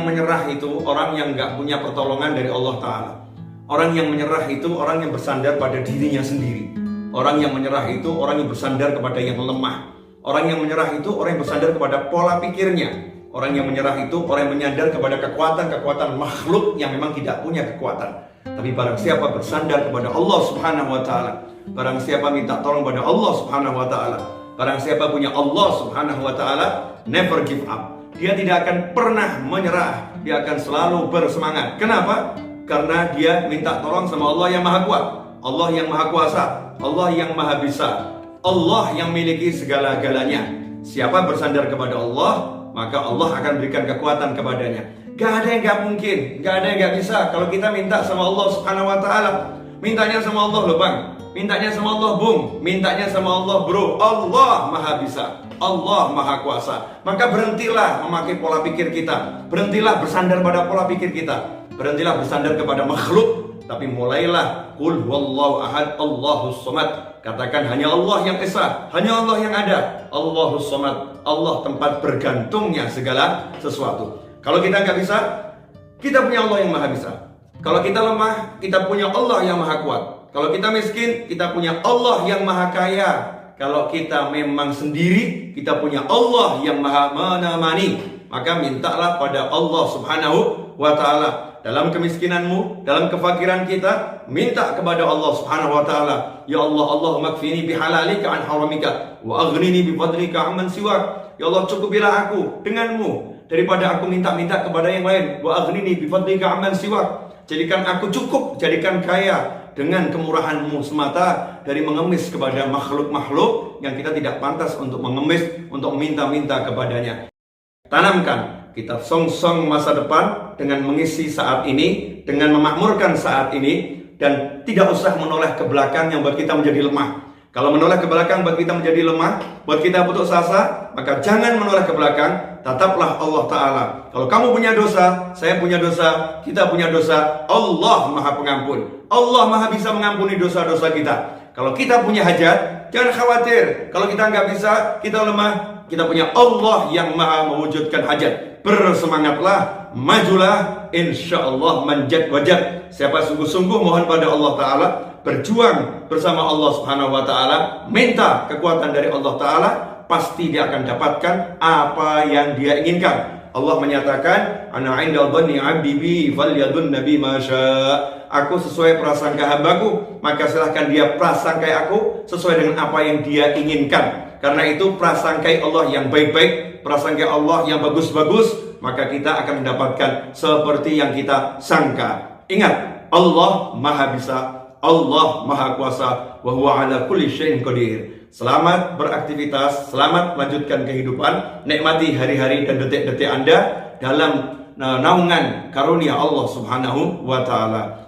yang menyerah itu orang yang nggak punya pertolongan dari Allah Ta'ala. Orang yang menyerah itu orang yang bersandar pada dirinya sendiri. Orang yang menyerah itu orang yang bersandar kepada yang lemah. Orang yang menyerah itu orang yang bersandar kepada pola pikirnya. Orang yang menyerah itu orang yang menyandar kepada kekuatan-kekuatan makhluk yang memang tidak punya kekuatan. Tapi barang siapa bersandar kepada Allah Subhanahu wa Ta'ala, barang siapa minta tolong pada Allah Subhanahu wa Ta'ala, barang siapa punya Allah Subhanahu wa Ta'ala, never give up. Dia tidak akan pernah menyerah. Dia akan selalu bersemangat. Kenapa? Karena dia minta tolong sama Allah yang Maha Kuat, Allah yang Maha Kuasa, Allah yang Maha Bisa, Allah yang memiliki segala-galanya. Siapa bersandar kepada Allah, maka Allah akan berikan kekuatan kepadanya. Gak ada yang gak mungkin, gak ada yang gak bisa. Kalau kita minta sama Allah Subhanahu wa Ta'ala, mintanya sama Allah loh bang, mintanya sama Allah bung, mintanya sama Allah bro. Allah Maha Bisa, Allah Maha Kuasa. Maka berhentilah memakai pola pikir kita, berhentilah bersandar pada pola pikir kita, berhentilah bersandar kepada makhluk, tapi mulailah qul huwallahu ahad, Allahus samad. Katakan hanya Allah yang esa, hanya Allah yang ada, Allahus samad. Allah tempat bergantungnya segala sesuatu. Kalau kita nggak bisa, kita punya Allah yang Maha Bisa. Kalau kita lemah, kita punya Allah yang Maha Kuat. Kalau kita miskin, kita punya Allah yang Maha Kaya. Kalau kita memang sendiri, kita punya Allah yang Maha menemani. Maka mintalah pada Allah Subhanahu wa Ta'ala. Dalam kemiskinanmu, dalam kefakiran kita, minta kepada Allah Subhanahu wa Ta'ala. Ya Allah, Allahumma kfini bihalalika an haramika wa aghnini bifadlika amman siwak. Ya Allah, cukupilah aku denganmu daripada aku minta-minta kepada yang lain. Wa aghnini bifadlika amman siwak. Jadikan aku cukup, jadikan kaya dengan kemurahanmu semata dari mengemis kepada makhluk-makhluk yang kita tidak pantas untuk mengemis, untuk meminta-minta kepadanya. Tanamkan kita song-song masa depan dengan mengisi saat ini, dengan memakmurkan saat ini, dan tidak usah menoleh ke belakang yang buat kita menjadi lemah. Kalau menoleh ke belakang buat kita menjadi lemah, buat kita putus asa, maka jangan menoleh ke belakang, tataplah Allah Ta'ala. Kalau kamu punya dosa, saya punya dosa, kita punya dosa, Allah Maha Pengampun. Allah Maha Bisa mengampuni dosa-dosa kita. Kalau kita punya hajat, jangan khawatir. Kalau kita nggak bisa, kita lemah, kita punya Allah yang Maha mewujudkan hajat. Bersemangatlah, majulah, insya Allah manjat wajat. Siapa sungguh-sungguh mohon pada Allah Ta'ala, berjuang bersama Allah Subhanahu wa Ta'ala, minta kekuatan dari Allah Ta'ala, pasti dia akan dapatkan apa yang dia inginkan. Allah menyatakan, ana 'inda dhanni 'abdi bi falyadun nabi ma syaa. Aku sesuai prasangka hambaku, maka silahkan dia prasangkai aku sesuai dengan apa yang dia inginkan. Karena itu prasangkai Allah yang baik-baik, prasangkai Allah yang bagus-bagus, maka kita akan mendapatkan seperti yang kita sangka. Ingat, Allah Maha Bisa, Allah Maha Kuasa, wa huwa ala kulli syai'in qadir. Selamat beraktivitas, selamat melanjutkan kehidupan, nikmati hari-hari dan detik-detik Anda dalam naungan karunia Allah Subhanahu wa Ta'ala.